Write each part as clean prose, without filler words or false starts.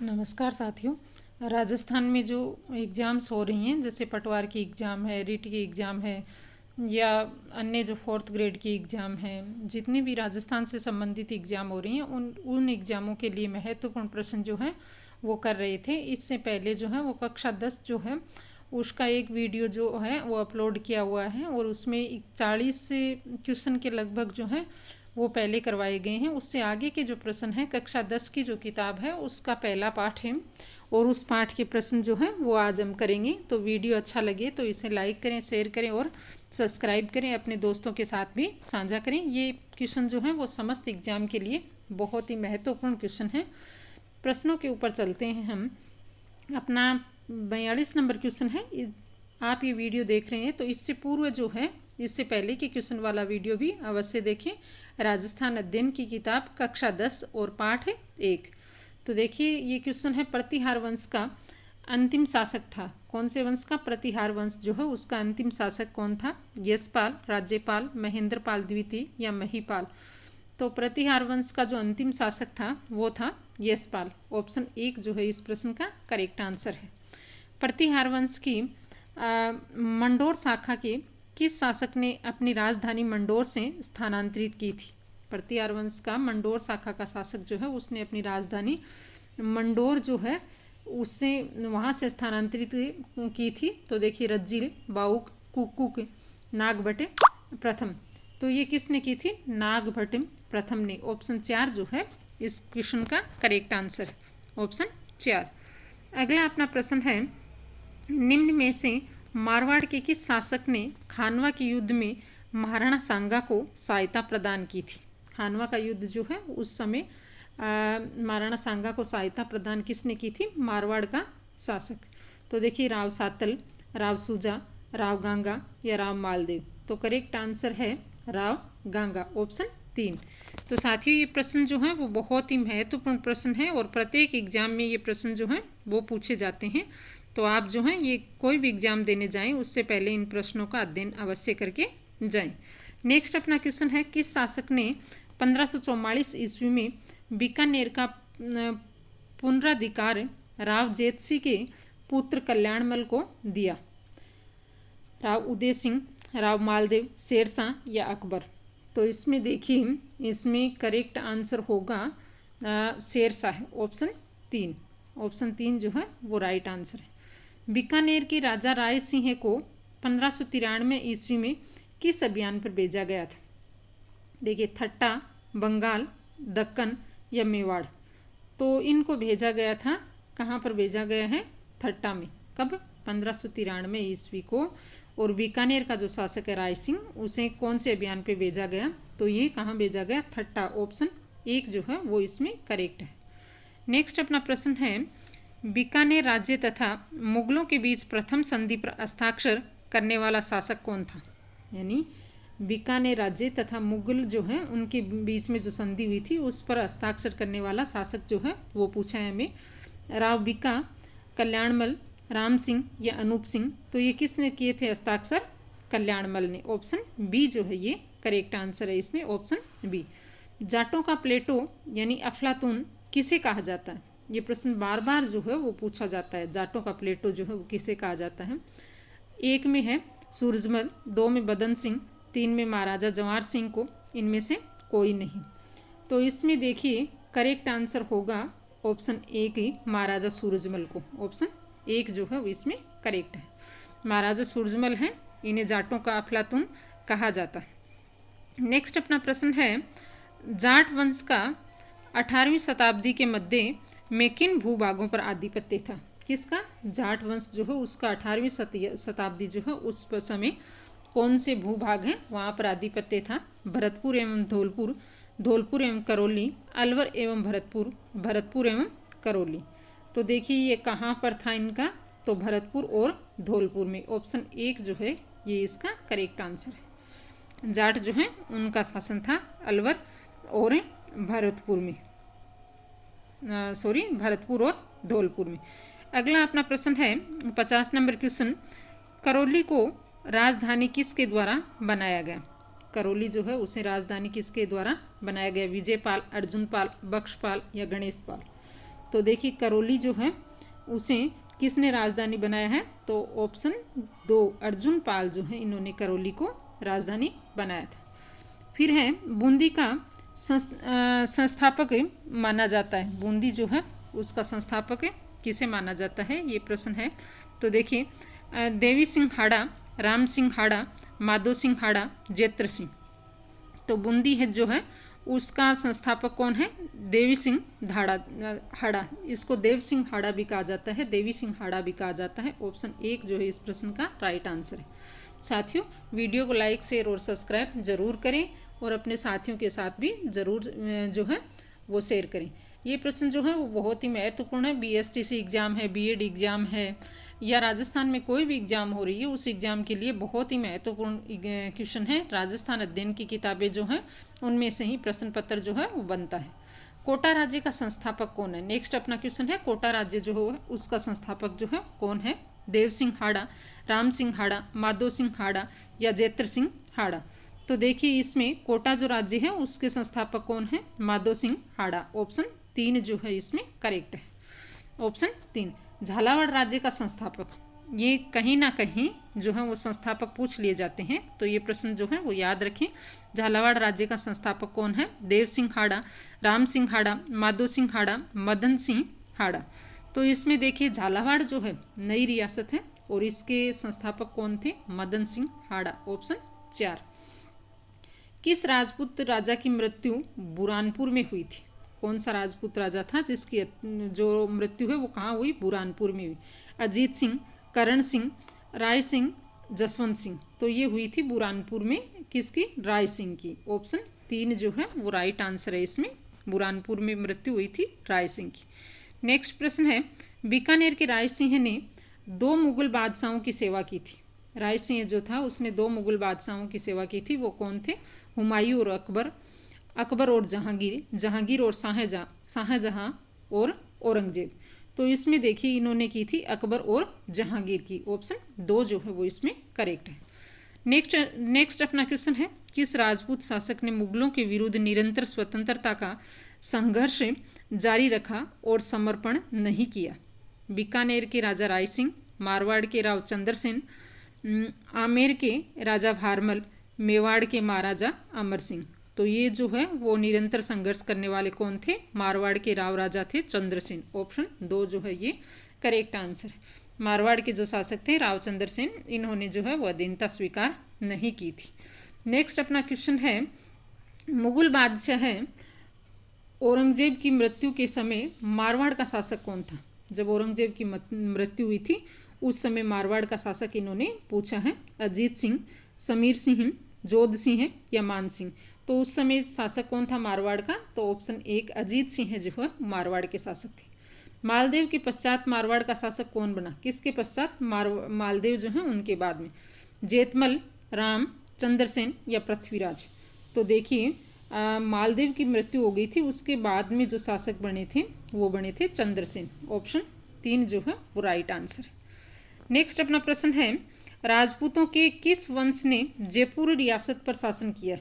नमस्कार साथियों। राजस्थान में जो एग्ज़ाम्स हो रही हैं, जैसे पटवार की एग्ज़ाम है, रीट की एग्ज़ाम है या अन्य जो फोर्थ ग्रेड की एग्ज़ाम है, जितनी भी राजस्थान से संबंधित एग्ज़ाम हो रही हैं उन एग्ज़ामों के लिए महत्वपूर्ण प्रश्न जो है वो कर रहे थे। इससे पहले जो है वो कक्षा 10 जो है उसका एक वीडियो जो है वो अपलोड किया हुआ है और उसमें 40 से क्वेश्चन के लगभग जो है वो पहले करवाए गए हैं। उससे आगे के जो प्रश्न हैं कक्षा 10 की जो किताब है उसका पहला पाठ है और उस पाठ के प्रश्न जो हैं वो आज हम करेंगे। तो वीडियो अच्छा लगे तो इसे लाइक करें, शेयर करें और सब्सक्राइब करें, अपने दोस्तों के साथ भी साझा करें। ये क्वेश्चन जो है वो समस्त एग्जाम के लिए बहुत ही महत्वपूर्ण क्वेश्चन है। प्रश्नों के ऊपर चलते हैं हम। अपना 42 नंबर क्वेश्चन है। आप ये वीडियो देख रहे हैं तो इससे पूर्व जो है, इससे पहले के क्वेश्चन वाला वीडियो भी अवश्य देखें। राजस्थान अध्ययन की किताब कक्षा 10 और पाठ है 1। तो देखिए ये क्वेश्चन है, प्रतिहार वंश का अंतिम शासक था। कौन से वंश का? प्रतिहार वंश जो है उसका अंतिम शासक कौन था? यशपाल, राज्यपाल, महेंद्रपाल द्वितीय या महिपाल? तो प्रतिहार वंश का जो अंतिम शासक था वो था यशपाल। ऑप्शन 1 जो है इस प्रश्न का करेक्ट आंसर है। प्रतिहार वंश की मंडोर शाखा के किस शासक ने अपनी राजधानी मंडोर से स्थानांतरित की थी? प्रतिहार वंश का मंडोर शाखा का शासक जो है उसने अपनी राजधानी मंडोर जो है उससे वहाँ से स्थानांतरित की थी। तो देखिए रज्जिल, बाउक, कुकुक, नागभट्ट प्रथम। तो ये किसने की थी? नागभट्ट प्रथम ने। ऑप्शन 4 जो है इस क्वेश्चन का करेक्ट आंसर है। ऑप्शन 4। अगला अपना प्रश्न है, निम्न में से मारवाड़ के किस शासक ने खानवा के युद्ध में महाराणा सांगा को सहायता प्रदान की थी? खानवा का युद्ध जो है उस समय महाराणा सांगा को सहायता प्रदान किसने की थी? मारवाड़ का शासक। तो देखिए राव सातल, राव सुजा, राव गांगा या राव मालदेव? तो करेक्ट आंसर है राव गांगा। ऑप्शन 3। तो साथियों ये प्रश्न जो है वो बहुत ही महत्वपूर्ण प्रश्न है और प्रत्येक एग्जाम में ये प्रश्न जो है वो पूछे जाते हैं। तो आप जो है ये कोई भी एग्जाम देने जाएं उससे पहले इन प्रश्नों का अध्ययन अवश्य करके जाएं। नेक्स्ट अपना क्वेश्चन है, किस शासक ने 1544 ईस्वी में बीकानेर का पुनराधिकार राव जेत सिंह के पुत्र कल्याणमल को दिया? राव उदय सिंह, राव मालदेव, शेरशाह या अकबर? तो इसमें देखिए इसमें करेक्ट आंसर होगा शेरशाह। ऑप्शन 3। ऑप्शन 3 जो है वो राइट आंसर है। बीकानेर के राजा राय सिंह को 1593 ईस्वी में किस अभियान पर भेजा गया था? देखिए थट्टा, बंगाल, दक्कन या मेवाड़? तो इनको भेजा गया था, कहाँ पर भेजा गया है? थट्टा में। कब? 1593 ईस्वी को। और बीकानेर का जो शासक है राय सिंह, उसे कौन से अभियान पे भेजा गया? तो ये कहाँ भेजा गया? थट्टा। ऑप्शन 1 जो है वो इसमें करेक्ट है। नेक्स्ट अपना प्रश्न है, बीकानेर राज्य तथा मुगलों के बीच प्रथम संधि पर हस्ताक्षर करने वाला शासक कौन था? यानी बीकानेर राज्य तथा मुगल जो है उनके बीच में जो संधि हुई थी उस पर हस्ताक्षर करने वाला शासक जो है वो पूछा है हमें। राव बीका, कल्याणमल, राम सिंह या अनूप सिंह? तो ये किसने किए थे हस्ताक्षर? कल्याणमल ने। ऑप्शन बी जो है ये करेक्ट आंसर है इसमें। Option B. जाटों का प्लेटो यानी अफलातून किसे कहा जाता है? ये प्रश्न बार बार जो है वो पूछा जाता है। जाटों का प्लेटो जो है वो किसे कहा जाता है? 1 में है सूरजमल, 2 में बदन सिंह, 3 में महाराजा जवाहर सिंह को? इनमें से कोई नहीं। तो इसमें देखिए करेक्ट आंसर होगा ऑप्शन 1 ही, महाराजा सूरजमल को। ऑप्शन 1 जो है वो इसमें करेक्ट है। महाराजा सूरजमल हैं, इन्हें जाटों का अफलातून कहा जाता है। नेक्स्ट अपना प्रश्न है, जाट वंश का 18वीं शताब्दी के मध्य में किन भूभागों पर आधिपत्य था? किसका? जाट वंश जो है उसका 18वीं शताब्दी जो है उस समय कौन से भूभाग हैं वहाँ पर आधिपत्य था? भरतपुर एवं धौलपुर, धौलपुर एवं करौली, अलवर एवं भरतपुर, भरतपुर एवं करौली? तो देखिए ये कहाँ पर था इनका? तो भरतपुर और धौलपुर में। ऑप्शन 1 जो है ये इसका करेक्ट आंसर है। जाट जो है उनका शासन था अलवर और भरतपुर में, भरतपुर और धौलपुर में। अगला अपना प्रश्न है 50 नंबर क्वेश्चन, करौली को राजधानी किसके द्वारा बनाया गया? करौली जो है उसे राजधानी किसके द्वारा बनाया गया? विजयपाल, अर्जुनपाल, बख्शपाल या गणेशपाल? तो देखिए करौली जो है उसे किसने राजधानी बनाया है, तो ऑप्शन 2 अर्जुन पाल जो है इन्होंने करौली को राजधानी बनाया था। फिर है बूंदी का संस्थापक माना जाता है, बूंदी जो है उसका संस्थापक किसे माना जाता है, ये प्रश्न है। तो देखिए देवी सिंह हाड़ा, राम सिंह हाड़ा, माधो सिंह हाड़ा, जेत्र सिंह। तो बूंदी है जो है उसका संस्थापक कौन है, देवी सिंह हाड़ा। इसको देव सिंह हाड़ा भी कहा जाता है, देवी सिंह हाड़ा भी कहा जाता है। ऑप्शन 1 जो है इस प्रश्न का राइट आंसर है। साथियों वीडियो को लाइक शेयर और सब्सक्राइब जरूर करें और अपने साथियों के साथ भी ज़रूर जो है वो शेयर करें। ये प्रश्न जो है वो बहुत ही महत्वपूर्ण है। बीएसटीसी एग्ज़ाम है, बीएड एग्ज़ाम है, या राजस्थान में कोई भी एग्ज़ाम हो रही है उस एग्ज़ाम के लिए बहुत ही महत्वपूर्ण क्वेश्चन है। राजस्थान अध्ययन की किताबें जो हैं उनमें से ही प्रश्न पत्र जो है वो बनता है। कोटा राज्य का संस्थापक कौन है, नेक्स्ट अपना क्वेश्चन है। कोटा राज्य जो है उसका संस्थापक जो है कौन है, देव सिंह हाड़ा, राम सिंह हाड़ा, माधो सिंह हाड़ा या जेत्र सिंह हाड़ा। तो देखिए इसमें कोटा जो राज्य है उसके संस्थापक कौन है, माधो सिंह हाड़ा। ऑप्शन 3 जो है इसमें करेक्ट है। ऑप्शन 3 झालावाड़ राज्य का संस्थापक, ये कहीं ना कहीं जो है वो संस्थापक पूछ लिए जाते हैं, तो ये प्रश्न जो है वो याद रखें। झालावाड़ राज्य का संस्थापक कौन है, देव सिंह हाड़ा, राम सिंह हाड़ा, माधो सिंह हाड़ा, मदन सिंह हाड़ा। तो इसमें देखिए झालावाड़ जो है नई रियासत है और इसके संस्थापक कौन थे, मदन सिंह हाड़ा। ऑप्शन 4 किस राजपूत राजा की मृत्यु बुरहानपुर में हुई थी, कौन सा राजपूत राजा था जिसकी जो मृत्यु है वो कहाँ हुई, बुरहानपुर में हुई। अजीत सिंह, करण सिंह, राय सिंह, जसवंत सिंह। तो ये हुई थी बुरहानपुर में किसकी, राय सिंह की। ऑप्शन 3 जो है वो राइट आंसर है इसमें, बुरहानपुर में मृत्यु हुई थी राय सिंह की। नेक्स्ट प्रश्न है बीकानेर के राय सिंह ने 2 मुगल बादशाहों की सेवा की थी। राय सिंह जो था उसने 2 मुगल बादशाहों की सेवा की थी, वो कौन थे, हुमायूं और अकबर, अकबर और जहांगीर, जहांगीर और शाहजहां और औरंगजेब। तो इसमें देखिए इन्होंने की थी अकबर और जहांगीर की। ऑप्शन 2 जो है वो इसमें करेक्ट है। नेक्स्ट अपना क्वेश्चन है किस राजपूत शासक ने मुगलों के विरुद्ध निरंतर स्वतंत्रता का संघर्ष जारी रखा और समर्पण नहीं किया। बीकानेर के राजा राय सिंह, मारवाड़ के राव चंद्रसेन, आमेर के राजा भारमल, मेवाड़ के महाराजा अमर सिंह। तो ये जो है वो निरंतर संघर्ष करने वाले कौन थे, मारवाड़ के राव राजा थे चंद्रसेन। ऑप्शन 2 जो है ये करेक्ट आंसर है। मारवाड़ के जो शासक थे राव चंद्रसेन, इन्होंने जो है वो अधीनता स्वीकार नहीं की थी। नेक्स्ट अपना क्वेश्चन है मुगल बादशाह औरंगजेब की मृत्यु के समय मारवाड़ का शासक कौन था। जब औरंगजेब की मृत्यु हुई थी उस समय मारवाड़ का शासक इन्होंने पूछा है, अजीत सिंह, समीर सिंह, जोध सिंह या मान सिंह। तो उस समय शासक कौन था मारवाड़ का, तो ऑप्शन 1 अजीत सिंह जो है मारवाड़ के शासक थे। मालदेव के पश्चात मारवाड़ का शासक कौन बना, किसके पश्चात, मालदेव जो है उनके बाद में, जेतमल, राम, चंद्रसेन या पृथ्वीराज। तो देखिए मालदेव की मृत्यु हो गई थी, उसके बाद में जो शासक बने थे वो बने थे चंद्रसेन। ऑप्शन 3 जो है वो राइट आंसर है। नेक्स्ट अपना प्रश्न है राजपूतों के किस वंश ने जयपुर रियासत पर शासन किया।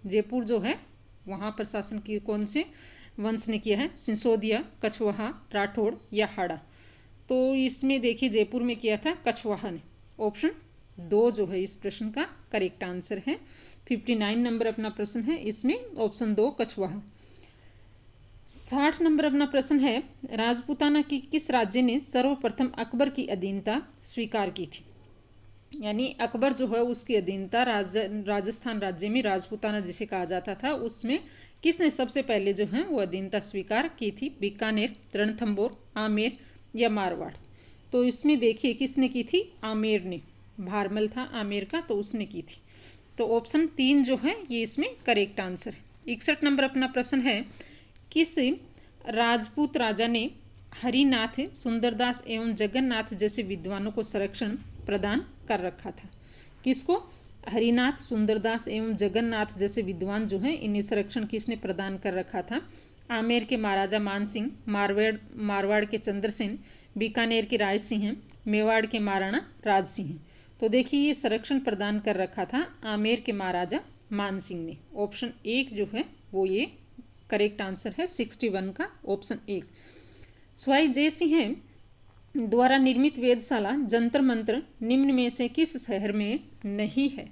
जयपुर जो है वहाँ पर शासन किया कौन से वंश ने किया है, सिसोदिया, कछवाहा, राठौड़ या हाड़ा। तो इसमें देखिए जयपुर में किया था कछवाहा ने। ऑप्शन 2 जो है इस प्रश्न का करेक्ट आंसर है। 59 नंबर अपना प्रश्न है, इसमें ऑप्शन 2 कछवाहा। 60 नंबर अपना प्रश्न है राजपूताना की किस राज्य ने सर्वप्रथम अकबर की अधीनता स्वीकार की थी। यानी अकबर जो है उसकी अधीनता राजस्थान राज्य में राजपूताना जिसे कहा जाता था उसमें किसने सबसे पहले जो है वो अधीनता स्वीकार की थी, बीकानेर, रणथंभौर, आमेर या मारवाड़। तो इसमें देखिए किसने की थी, आमेर ने, भारमल था आमेर का तो उसने की थी। तो ऑप्शन 3 जो है ये इसमें करेक्ट आंसर है। 61 नंबर अपना प्रश्न है किस राजपूत राजा ने हरिनाथ, सुंदरदास एवं जगन्नाथ जैसे विद्वानों को संरक्षण प्रदान कर रखा था। किसको, हरिनाथ, सुंदरदास एवं जगन्नाथ जैसे विद्वान जो हैं इन्हें संरक्षण किसने प्रदान कर रखा था। आमेर के महाराजा मान सिंह, मारवाड़ के चंद्रसेन, बीकानेर के राय सिंह, मेवाड़ के महाराणा राज सिंह। तो देखिए ये संरक्षण प्रदान कर रखा था आमेर के महाराजा मान सिंह ने। ऑप्शन 1 जो है वो ये करेक्ट आंसर है 61 का, ऑप्शन 1। स्वाई जय सिंह द्वारा निर्मित वेधशाला जंतर मंतर निम्न में से किस शहर में नहीं है?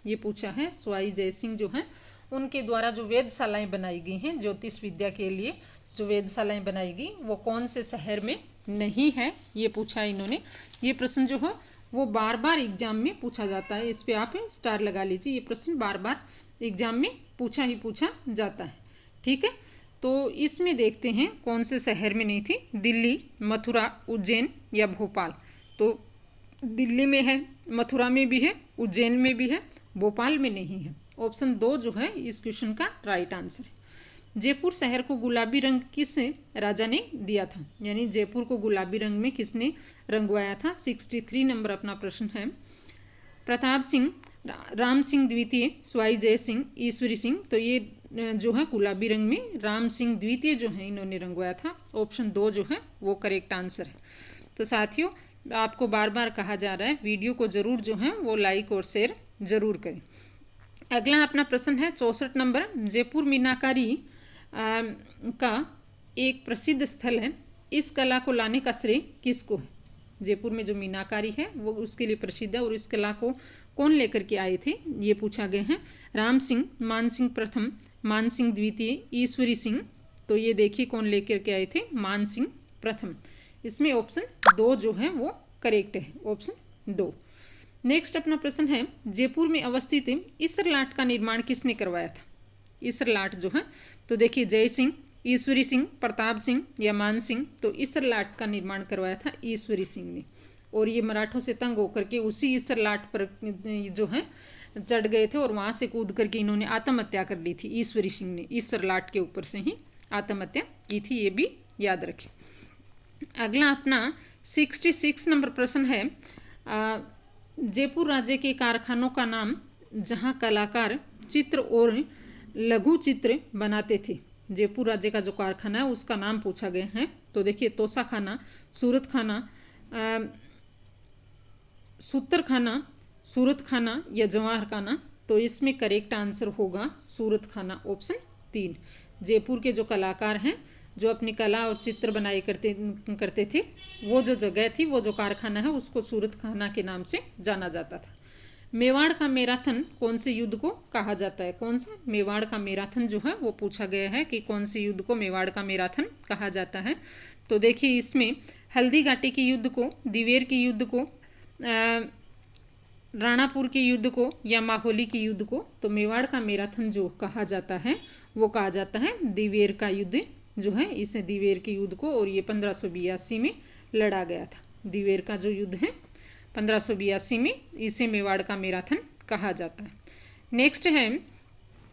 ये पूछा है। स्वाई जय सिंह जो हैं उनके द्वारा जो वेधशालाएं बनाई गई हैं, ज्योतिष विद्या के लिए जो वेधशालाएं बनाई गई वो कौन से शहर में नहीं है, ये पूछा है इन्होंने। ये प्रश्न जो है वो बार बार एग्जाम में पूछा जाता है, इस पे आप स्टार लगा लीजिए। ये प्रश्न बार बार एग्जाम में पूछा जाता है। ठीक है, तो इसमें देखते हैं कौन से शहर में नहीं थी। दिल्ली, मथुरा, उज्जैन या भोपाल? तो दिल्ली में है, मथुरा में भी है, उज्जैन में भी है, भोपाल में नहीं है। ऑप्शन 2 जो है इस क्वेश्चन का राइट आंसर है। जयपुर शहर को गुलाबी रंग किस राजा ने दिया था? यानी जयपुर को गुलाबी रंग में किसने रंगवाया था? 63 नंबर अपना प्रश्न है। प्रताप सिंह, राम सिंह द्वितीय, स्वाई जय सिंह, ईश्वरी सिंह, तो ये जो है गुलाबी रंग में राम सिंह द्वितीय जो है इन्होंने रंगवाया था। ऑप्शन 2 जो है वो करेक्ट आंसर है। तो साथियों, आपको बार बार कहा जा रहा है वीडियो को ज़रूर जो है वो लाइक और शेयर ज़रूर करें। अगला अपना प्रश्न है 64 नंबर। जयपुर मीनाकारी का एक प्रसिद्ध स्थल है, इस कला को लाने का श्रेय किसको है? जयपुर में जो मीनाकारी है वो उसके लिए प्रसिद्ध है और इस कला को कौन लेकर के आए थे, ये पूछा गया है। राम सिंह, मान सिंह प्रथम, मान सिंह द्वितीय, ईश्वरी सिंह, तो ये देखिए कौन लेकर के आए थे? मान सिंह प्रथम। इसमें ऑप्शन 2 जो है वो करेक्ट है, ऑप्शन 2। नेक्स्ट अपना प्रश्न है जयपुर में अवस्थित इसरलाट का निर्माण किसने करवाया था? इसरलाट जो है, तो देखिए जय सिंह, ईश्वरी सिंह, प्रताप सिंह या मान सिंह, तो इसरलाट का निर्माण करवाया था ईश्वरी सिंह ने। और ये मराठों से तंग होकर के उसी इसरलाट पर जो है चढ़ गए थे और वहाँ से कूद करके इन्होंने आत्महत्या कर ली थी। ईश्वरी सिंह ने इसरलाट के ऊपर से ही आत्महत्या की थी, ये भी याद रखें। अगला अपना 66 नंबर प्रश्न है जयपुर राज्य के कारखानों का नाम जहाँ कलाकार चित्र और लघु चित्र बनाते थे। जयपुर राज्य का जो कारखाना है उसका नाम पूछा गया है। तो देखिए तोसा खाना, सूरत खाना, सूतर खाना, सूरत खाना या जवाहर खाना, तो इसमें करेक्ट आंसर होगा सूरत खाना, ऑप्शन 3। जयपुर के जो कलाकार हैं जो अपनी कला और चित्र बनाए करते थे, वो जो जगह थी, वो जो कारखाना है उसको सूरत खाना के नाम से जाना जाता था। मेवाड़ का मैराथन कौन से युद्ध को कहा जाता है? कौन सा? मेवाड़ का मैराथन जो है वो पूछा गया है कि कौन से युद्ध को मेवाड़ का मैराथन कहा जाता है। तो देखिए इसमें हल्दी घाटी के युद्ध को, दिवेर के युद्ध को, राणापुर के युद्ध को या माहौली के युद्ध को, तो मेवाड़ का मैराथन जो कहा जाता है वो कहा जाता है दिवेर का युद्ध जो है, इसे दिवेर के युद्ध को, और ये 1582 में लड़ा गया था। दिवेर का जो युद्ध है 1582 में, इसे मेवाड़ का मैराथन कहा जाता है। नेक्स्ट है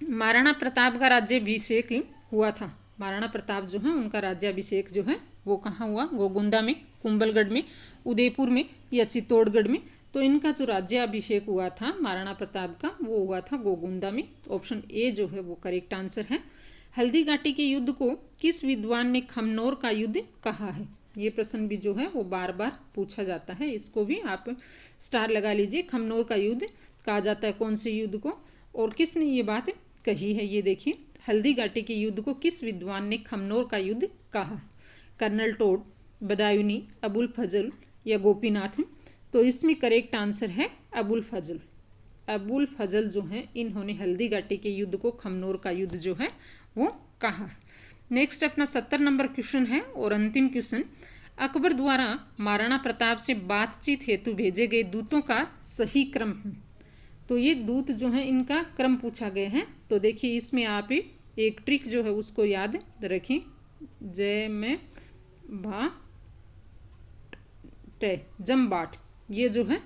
महाराणा प्रताप का राज्याभिषेक हुआ था। महाराणा प्रताप जो है उनका राज्याभिषेक जो है वो कहाँ हुआ? गोगुंदा में, कुंभलगढ़ में, उदयपुर में या चित्तौड़गढ़ में। तो इनका जो राज्याभिषेक हुआ था महाराणा प्रताप का वो हुआ था गोगुंदा में। ऑप्शन ए जो है वो करेक्ट आंसर है। हल्दी घाटी के युद्ध को किस विद्वान ने खमनोर का युद्ध कहा है? ये प्रश्न भी जो है वो बार बार पूछा जाता है, इसको भी आप स्टार लगा लीजिए। खमनोर का युद्ध कहा जाता है कौन से युद्ध को, और किसने ये बात कही है? ये देखिए हल्दी घाटी के युद्ध को किस विद्वान ने खमनोर का युद्ध कहा? कर्नल टोड, बदायूनी, अबुल फजल या गोपीनाथ। तो इसमें करेक्ट आंसर है अबुल फजल। अबुल फजल जो है इन्होंने हल्दी घाटी के युद्ध को खमनोर का युद्ध जो है वो कहा। नेक्स्ट अपना 70 नंबर क्वेश्चन है और अंतिम क्वेश्चन, अकबर द्वारा महाराणा प्रताप से बातचीत हेतु भेजे गए दूतों का सही क्रम है। तो ये दूत जो है इनका क्रम पूछा गया है। तो देखिए इसमें आप एक ट्रिक जो है उसको याद रखें, जय में भा टे जमबाट, ये जो है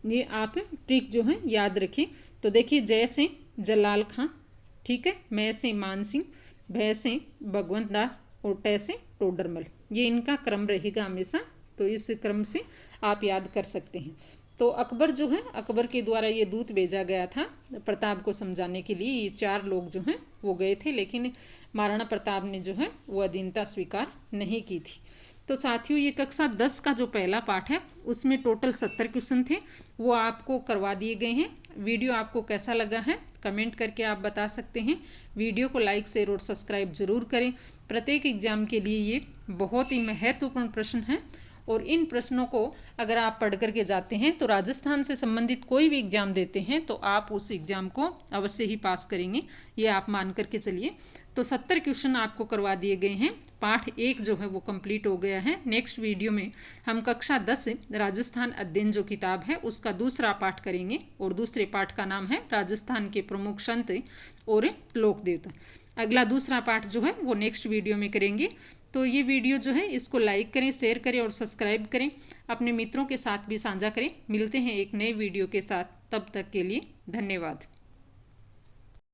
ये आप ट्रिक जो है याद रखें। तो देखिए जय से जलाल खां, ठीक है, मैं से मान सिंह, भय से भगवंत दास और टे से टोडरमल, ये इनका क्रम रहेगा हमेशा। तो इस क्रम से आप याद कर सकते हैं। तो अकबर जो है, अकबर के द्वारा ये दूत भेजा गया था प्रताप को समझाने के लिए। ये 4 लोग जो हैं वो गए थे, लेकिन महाराणा प्रताप ने जो है वो अधीनता स्वीकार नहीं की थी। तो साथियों ये कक्षा 10 का जो पहला पाठ है उसमें टोटल 70 क्वेश्चन थे, वो आपको करवा दिए गए हैं। वीडियो आपको कैसा लगा है कमेंट करके आप बता सकते हैं। वीडियो को लाइक शेयर और सब्सक्राइब जरूर करें। प्रत्येक एग्जाम के लिए ये बहुत ही महत्वपूर्ण प्रश्न है और इन प्रश्नों को अगर आप पढ़ करके जाते हैं तो राजस्थान से संबंधित कोई भी एग्जाम देते हैं तो आप उस एग्ज़ाम को अवश्य ही पास करेंगे, ये आप मान करके चलिए। तो 70 क्वेश्चन आपको करवा दिए गए हैं। पाठ 1 जो है वो कंप्लीट हो गया है। नेक्स्ट वीडियो में हम कक्षा 10 राजस्थान अध्ययन जो किताब है उसका दूसरा पाठ करेंगे और दूसरे पाठ का नाम है राजस्थान के प्रमुख संत और लोक देवता। अगला दूसरा पाठ जो है वो नेक्स्ट वीडियो में करेंगे। तो ये वीडियो जो है इसको लाइक करें, शेयर करें और सब्सक्राइब करें। अपने मित्रों के साथ भी साझा करें। मिलते हैं एक नए वीडियो के साथ, तब तक के लिए धन्यवाद।